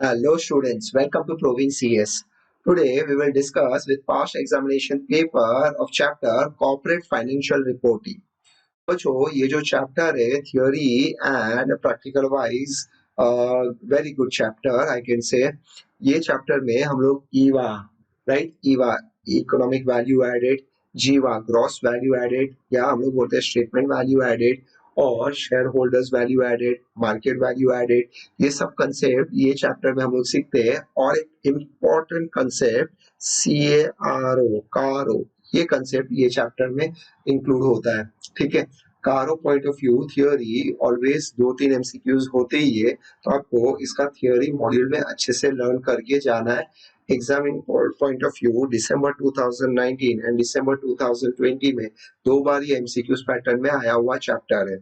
Hello students, welcome to Proving CS. Today we will discuss with past examination paper of chapter Corporate Financial Reporting. बच्चों ये जो chapter है theory and practical wise very good chapter I can say. ये chapter में हम लोग EVA right EVA economic value added, GVA gross value added या हम लोग बोलते हैं स्टेटमेंट वैल्यू एडेड और shareholders value added, market value added, ये सब कंसेप्ट ये चैप्टर में हम लोग सीखते हैं। और एक इम्पॉर्टेंट कंसेप्ट CARO कारो, ये कंसेप्ट ये चैप्टर में इंक्लूड होता है। ठीक है, कारो point of view theory always 2-3 MCQs होते ही है, तो आपको इसका थियोरी मॉड्यूल में अच्छे से लर्न करके जाना है। Examining point of view December 2019 and December 2020 में दो बार ये MCQs पैटर्न में आया हुआ चैप्टर है।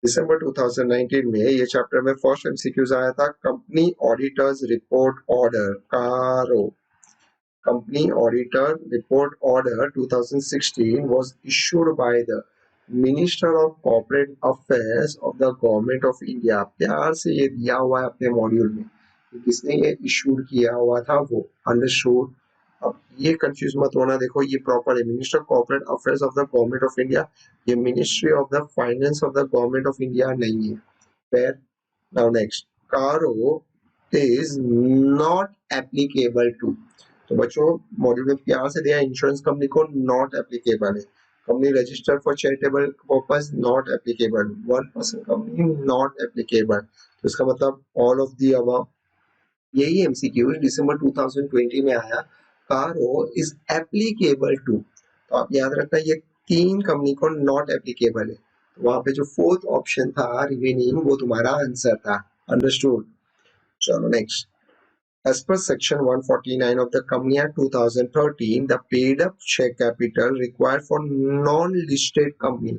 दिसंबर 2019 में ये चैप्टर में फर्स्ट MCQs आया था कंपनी ऑडिटर्स रिपोर्ट ऑर्डर कारो। Company Auditor Report Order 2016 was issued by the Minister of Corporate Affairs of the Government of India। प्यार से ये दिया हुआ है अपने मॉड्यूल में कि किसने ये इशूड किया हुआ था, वो अंडरस्टूड। अब ये कंफ्यूज मत होना, देखो ये प्रॉपर है, minister corporate affairs of the government of India, ये ministry of the finance of the government of India नहीं है। Fair. Now next, CARO is not applicable to, तो बच्चों मॉड्यूल में प्यार से दिया इंश्योरेंस कंपनी को नॉट एप्लीकेबल है, company registered for charitable purpose not applicable, one person company not applicable. तो इसका मतलब ऑल ऑफ दी अबव। यही एमसीक्यू दिसंबर 2020 में आया, कारो इज एप्लीकेबल टू, तो आप याद रखना ये 3 कंपनी को नॉट एप्लीकेबल है, तो वहां पे जो फोर्थ ऑप्शन था रिमेनिंग वो तुम्हारा आंसर था। अंडरस्टूड। चलो next, as per Section 149 of the Company Act 2013, the paid-up share capital required for non-listed company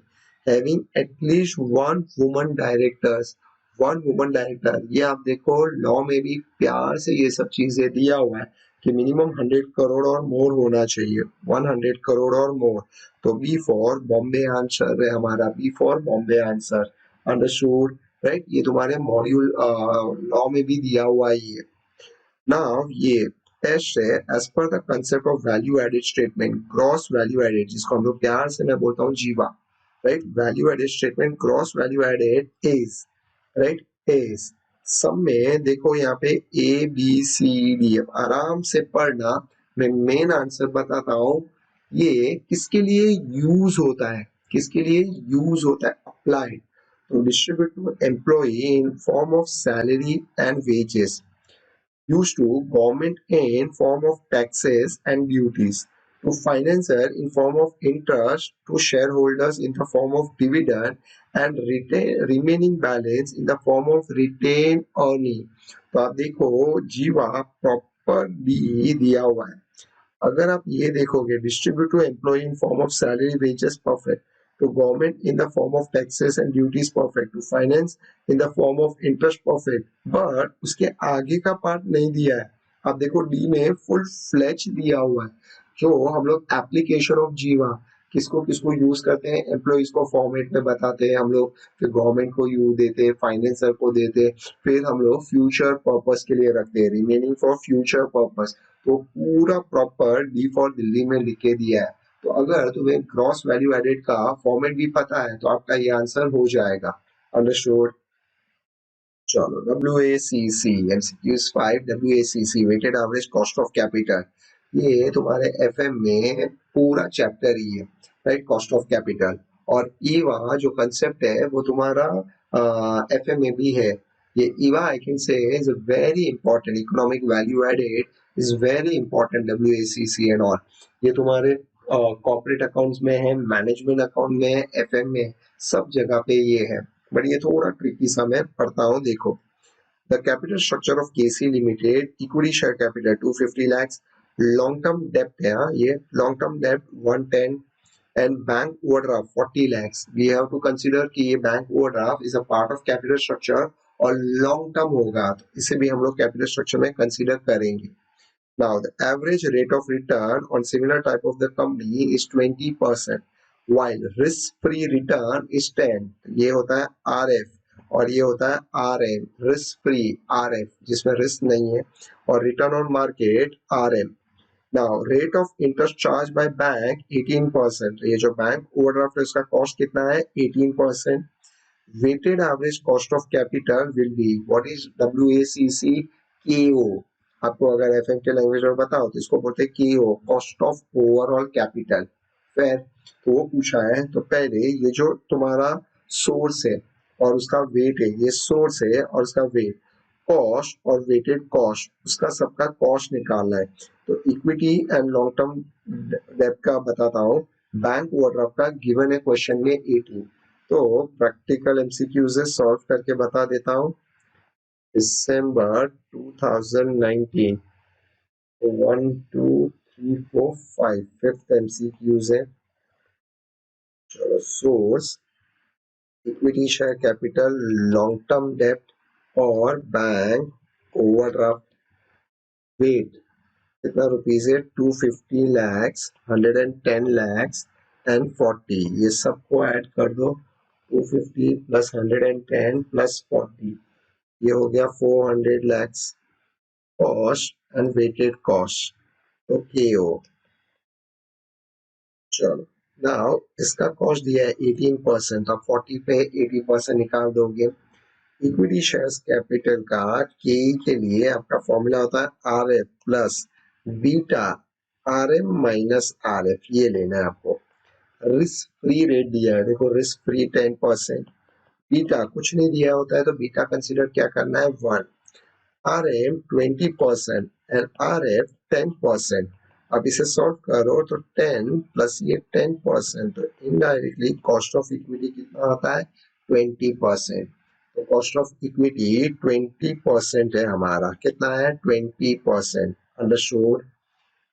having at least one woman directors, one woman director, ये आप देखो लॉ में भी प्यार से ये सब चीजें दिया हुआ है कि मिनिमम 100 करोड़ और मोर होना चाहिए, 100 करोड़ और मोर। तो बी फॉर बॉम्बे आंसर है हमारा, B for Bombay answer. Understood right, ये तुम्हारे मॉड्यूल लॉ में भी दिया हुआ ही है। Now ये टेस्ट है as per the concept of value added statement, gross value added, जिसको हम लोग प्यार से मैं बोलता हूँ जीवा, right? Value added statement, gross value added is, right? Is सब में देखो यहाँ पे ABCD, आराम से पढ़ना, मैं मेन आंसर बताता हूँ। ये किसके लिए यूज होता है, किसके लिए यूज होता है, applied to distribute to employee in form of salary and wages, used to government in form of taxes and duties, to financer in form of interest, to shareholders in the form of dividend, and remaining balance in the form of retained earning। तो आप देखो जीवा proper D दिया हुआ है। अगर आप ये देखोगे distribute to employ in form of salary wages perfect, to government in the form of taxes and duties perfect, to finance in the form of interest perfect, but उसके आगे का पार्ट नहीं दिया है। आप देखो डी में फुल फ्लेच दिया हुआ है, जो हम लोग एप्लीकेशन ऑफ जीवा किसको किसको यूज करते हैं, एम्प्लॉइज को फॉर्मेट में बताते हैं हम लोग, फिर गवर्नमेंट को यूज देते हैं, फाइनेंसर को देते हैं, फिर हम लोग फ्यूचर पर्पस के लिए रखते हैं, रिमेनिंग फॉर फ्यूचर पर्पस। तो पूरा प्रॉपर डी फॉर दिल्ली में लिख के दिया है। तो अगर तुम्हें ग्रॉस वैल्यू एडेड का फॉर्मेट भी पता है तो आपका ये आंसर हो जाएगा। अंडरस्टूड। चलो WACC MCQs 5 WACC weighted average cost of capital, ये तुम्हारे FM में पूरा चैप्टर ही है, राइट, कॉस्ट ऑफ कैपिटल। और ईवा जो कंसेप्ट है वो तुम्हारा FM में भी है। ये EVA I can say is very important, economic value added is very important, WACC and all. ये तुम्हारे कॉर्पोरेट अकाउंट्स में है, मैनेजमेंट अकाउंट में है, FM में, सब जगह पे ये है। बट ये थोड़ा ट्रिकी सा मैं पढ़ता हूँ, देखो। The capital structure of KC limited, equity share capital 250 lakhs, long term डेप्ट है, ये लॉन्ग टर्म डेप्ट 110 and bank overdraft 40 lakhs। We have to consider कि ये bank overdraft is a part of capital structure और लॉन्ग टर्म होगा, तो इसे भी हम लोग कैपिटल स्ट्रक्चर में कंसीडर करेंगे। Now, the average rate of return on similar type of the company is 20%, while risk-free return is 10. ये होता है RF, और ये होता है RM, रिस्क फ्री, RF जिसमें रिस्क नहीं है, और return on market RM। Now rate of interest charge by bank 18%। ये जो बैंक ओवरड्राफ्ट है उसका कॉस्ट कितना है 18%। weighted average cost of capital will be, what is WACC? KO। आपको अगर एफएम के लैंग्वेज में बताओ तो इसको बोलते हैं KO, cost of overall capital. फिर तो वो पूछा है, तो पहले ये जो तुम्हारा सोर्स है और उसका वेट है, ये सोर्स है और उसका वेट, कॉस्ट और वेटेड कॉस्ट, उसका सबका कॉस्ट निकालना है। तो इक्विटी एंड लॉन्ग टर्म डेब्ट का बताता हूँ। बैंक ओवरड्राफ्ट का गिवन है क्वेश्चन में 18। तो प्रैक्टिकल एमसीक्यू से सॉल्व करके बता देता हूँ। दिसंबर 2019, 1 2 3 4 5 फिफ्थ एमसीक्यूज है। चलो, source equity share capital, long term डेब्ट और बैंक ओवरड्राफ्ट। वेट कितना रुपीज है 250 lakhs, 110 lakhs एंड 40। ये सबको ऐड कर दो, 250 प्लस 110 प्लस 40, ये हो गया 400 lakhs। Cost and weighted cost, तो KO। चलो, नाउ इसका कॉस्ट दिया है 18%, अब 40 पे 80% निकाल दोगे। इक्विटी शेयर्स कैपिटल का के लिए आपका फॉर्मूला होता है RF plus beta RM minus RF। ये लेना है आपको। रिस्क फ्री रेट दिया है, देखो रिस्क फ्री 10%। बीटा कुछ नहीं दिया होता है तो बीटा कंसीडर क्या करना है 1। RM 20% and RF 10%। अब इसे सॉल्व करो तो 10 प्लस ये 10%, तो इनडायरेक्टली कॉस्ट ऑफ इक्विटी कितना होता है 20%। तो कॉस्ट ऑफ इक्विटी 20% है हमारा, कितना है 20%। अंडरस्टूड।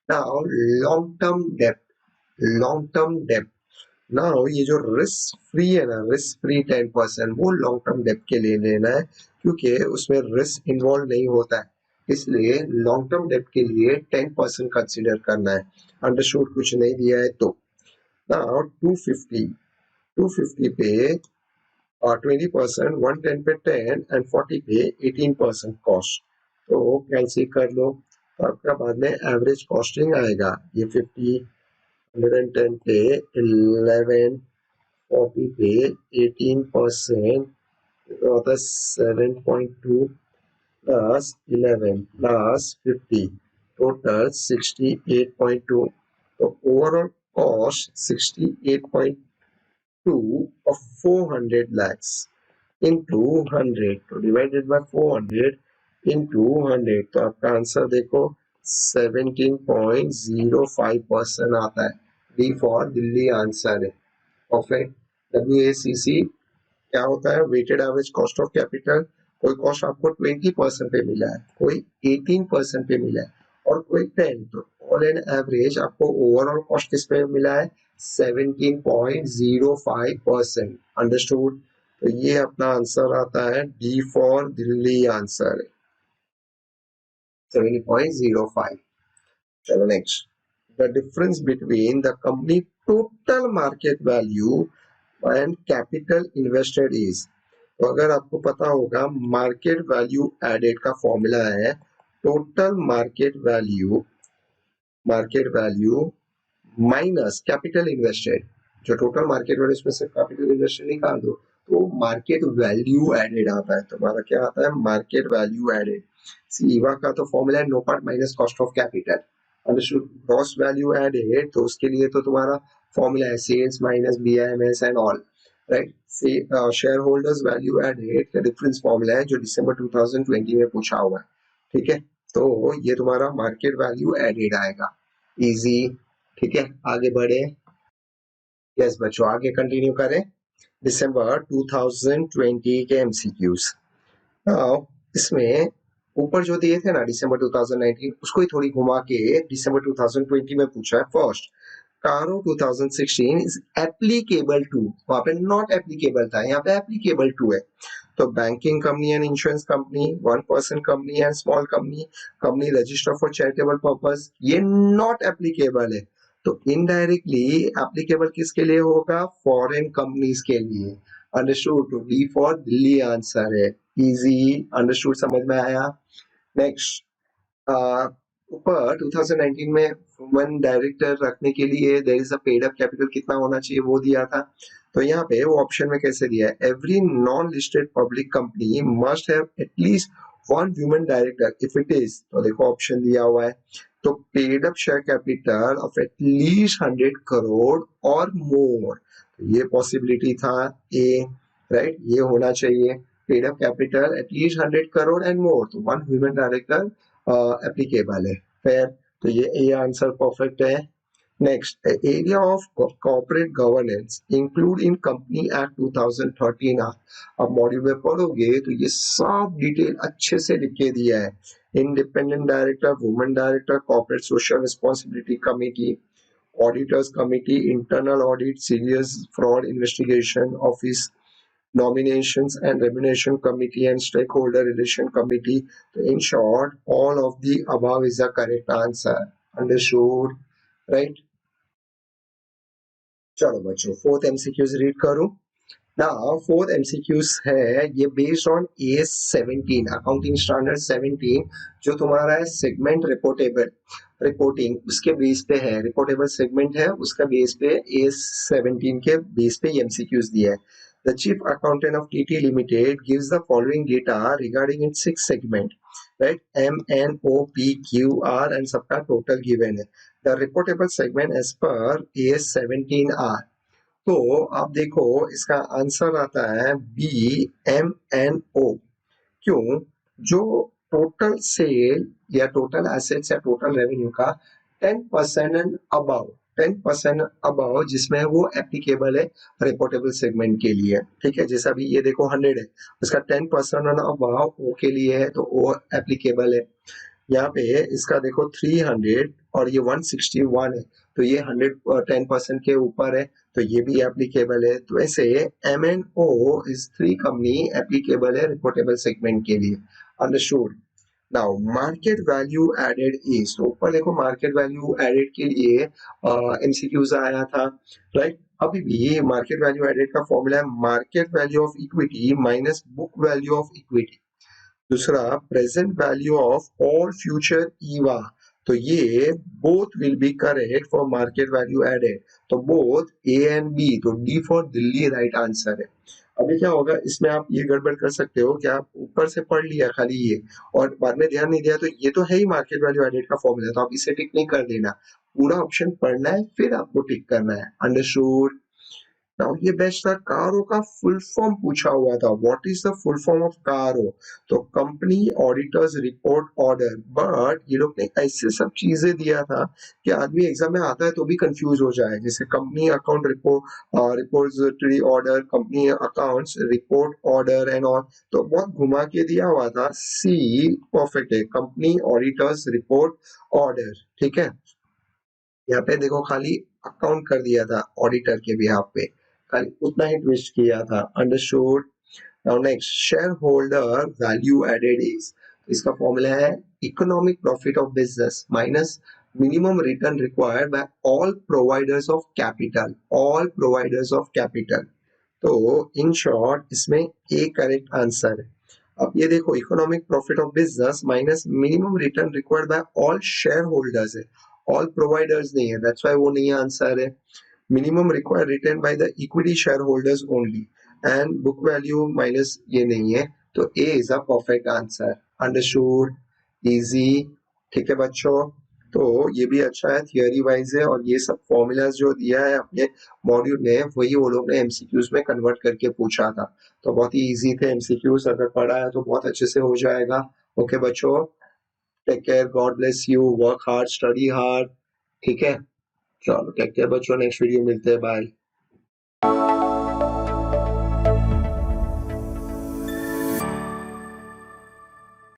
नाउ लॉन्ग टर्म डेब्ट, लॉन्ग टर्म डेब्ट। नाउ ये जो रिस्क फ्री है ना, रिस्क फ्री 10%, वो लॉन्ग टर्म डेब्ट के लिए लेना है क्योंकि उसमें रिस्क इन्वॉल्व नहीं होता है, इसलिए लॉन्ग टर्म डेब्ट के लिए 10% कंसीडर करना है। अंडरस्टूड। कुछ नहीं दिया है तो नाउ 250 पे और 20%, 110 पे 10 एंड 40 पे 18% कॉस्ट, तो कैंसिल कर लो। तो आपका बाद में एवरेज कॉस्टिंग आएगा, ये 50, 110 पे 11, 40 पे 18%, तो होता है 7.2 प्लस 11 प्लस 50, टोटल 68.2। तो overall cost 68.2 of 400 lakhs into 100, तो डिवाइडेड बाय 400 into 100, तो आपका आंसर देखो 17.05% आता है। डी फॉर दिल्ली आंसर है। परफेक्ट। WACC क्या होता है, weighted average cost of capital. कोई कॉस्ट आपको 20% पे मिला है, कोई 18% पे मिला है और कोई 10, तो ऑल एंड एवरेज आपको ओवरऑल कॉस्ट किस पे मिला है 17.05%। अंडरस्टूड। तो ये अपना आंसर आता है डी फॉर दिल्ली आंसर है 17.05। चलो next, the difference between the company total market value and capital invested is. तो अगर आपको पता होगा मार्केट वैल्यू एडेड का फॉर्मूला है total market value minus capital invested. जो टोटल मार्केट वैल्यू इसमें से कैपिटल इन्वेस्टेड निकाल दो तो मार्केट वैल्यू एडेड आता है। तुम्हारा क्या आता है मार्केट वैल्यू एडेड। सीवा का तो फॉर्मूला है NOPAT minus cost of capital. Gross value added तो उसके लिए तो तुम्हारा फॉर्मूला है sales minus BIMS and all, right. Shareholders value added का डिफरेंस फॉर्मूला है जो दिसंबर 2020 में पूछा हुआ है, ठीक है। तो ये तुम्हारा मार्केट वैल्यू एडेड आएगा, इजी। ठीक है, आगे बढ़े। यस बच्चों, आगे कंटिन्यू करें। दिसंबर 2020 के MCQs। नाउ इसमें ऊपर जो दिए थे ना दिसंबर 2019, उसको ही थोड़ी घुमा के दिसंबर 2020 में पूछा है। फर्स्ट, कारो 2016 इज एप्लीकेबल टू, वहां पे नॉट एप्लीकेबल था, यहाँ पे एप्लीकेबल टू है। तो banking company and insurance company, 1% company and small company, company register for charitable purpose, ये नॉट एप्लीकेबल है। तो इनडायरेक्टली एप्लीकेबल किसके लिए होगा फॉरेन कंपनीज के लिए। अंडरस्टूड, तो डी फॉर दिल्ली आंसर है, इजी, अंडरस्टूड, समझ में आया। नेक्स्ट, ऊपर 2019 में वुमेन डायरेक्टर रखने के लिए there is a paid up capital कितना होना चाहिए वो दिया था। तो यहाँ पे वो ऑप्शन में कैसे दिया है, every non listed public company must have at least one women director if it is, तो देखो ऑप्शन दिया हुआ है, तो paid up share capital of at least 100 crore और मोर, ये पॉसिबिलिटी था ए, राइट, ये होना चाहिए, paid up capital at least 100 crore and more, तो वन वुमेन डायरेक्टर एप्लीकेबल है, फेयर, तो ये आंसर परफेक्ट है। Next, area of corporate governance include in company act 2013। अब मॉड्यूल में पढ़ोगे तो ये सब डिटेल अच्छे से लिख के दिया है, independent director, women director, corporate social responsibility committee, auditors committee, internal audit, serious fraud investigation office, nominations and remuneration committee and stakeholder relation committee. So in short, all of the above is the correct answer. Understood, right? चलो बच्चों, fourth MCQs read करूं। Now, fourth MCQs है ये based on AS 17 accounting standard 17, जो तुम्हारा है segment reportable reporting, उसके base पे है, रिपोर्टेबल सेगमेंट है उसका बेस पे AS 17 के बेस पे MCQs दिया है। The chief accountant of TT Limited gives the following data regarding its 6 segment, right? M, N, O, P, Q, R and सबका total given है। The reportable segment as per AS 17 R, तो आप देखो इसका answer आता है B, M N O. क्यों? जो टोटल सेल या टोटल एसेट्स या टोटल रेवेन्यू का 10% एंड अबव, 10% अबव जिसमें वो एप्लीकेबल है रिपोर्टेबल सेगमेंट के लिए, ठीक है, जैसा भी ये देखो 100 है, उसका 10% एंड अबव ओ के लिए है तो ओ एप्लीकेबल है। यहाँ पे इसका देखो 300 और ये 161 है, तो ये 110% के ऊपर है, तो ये भी एप्लीकेबल है। तो ऐसे एम एन ओ इस 3 कंपनी एप्लीकेबल है रिपोर्टेबल सेगमेंट के लिए। Understood. Now market value added is, तो ऊपर देखो मार्केट वैल्यू एडेड के लिए एमसीक्यूज आया था, राइट। अभी भी मार्केट वैल्यू एडेड का फॉर्मूला है market value of equity minus book value of equity. दूसरा, present value of all future EVA, तो ये both will be correct for market value added, तो बोथ ए एंड बी, तो D for Delhi right answer है। अभी क्या होगा इसमें, आप ये गड़बड़ कर सकते हो कि आप ऊपर से पढ़ लिया खाली ये और बाद में ध्यान नहीं दिया, तो ये तो है ही मार्केट वैल्यू एडेड का फॉर्मूला, तो आप इसे टिक नहीं कर देना, पूरा ऑप्शन पढ़ना है फिर आपको टिक करना है। अंडरस्टूड। नाउ ये बेस्ट था, कारो का फुल फॉर्म पूछा हुआ था, what is the full form of कारो, तो company auditors report order, but ये लोग ने ऐसे सब चीजें दिया था कि आदमी एग्जाम में आता है तो भी कंफ्यूज हो जाए, जैसे company account report repository order, company accounts report order and all, तो बहुत घुमा के दिया हुआ था। सी परफेक्ट है, कंपनी ऑडिटर्स रिपोर्ट ऑर्डर, ठीक है। यहाँ पे देखो खाली अकाउंट कर दिया था ऑडिटर के बिहाफ पे, खाली उतना ही ट्विस्ट किया था। Understood. Now next, shareholder value added is, इसका फॉर्मूला है economic profit of business minus minimum return required by all providers of capital, all providers of capital, तो इन शॉर्ट इसमें ए करेक्ट आंसर है। अब ये देखो economic profit of business minus minimum return required by all share holders है, all providers नहीं है, that's why वो नहीं आंसर है। Minimum required return by the equity share holders only and book value minus ये नहीं है, तो A is a perfect answer. Understood, easy, ठीक है बच्चों। तो ये भी अच्छा है, थियरी वाइज है, और ये सब फॉर्मूलाज जो दिया है अपने मॉड्यूल में वही वो लोग ने एमसीक्यूज में कन्वर्ट करके पूछा था, तो बहुत ही इजी थे एमसीक्यूज, अगर पढ़ा है तो बहुत अच्छे से हो जाएगा। ओके बच्चों, take care, God bless you, work hard, study hard, ठीक है। चलो टेक केयर बच्चों, नेक्स्ट वीडियो मिलते हैं, बाय।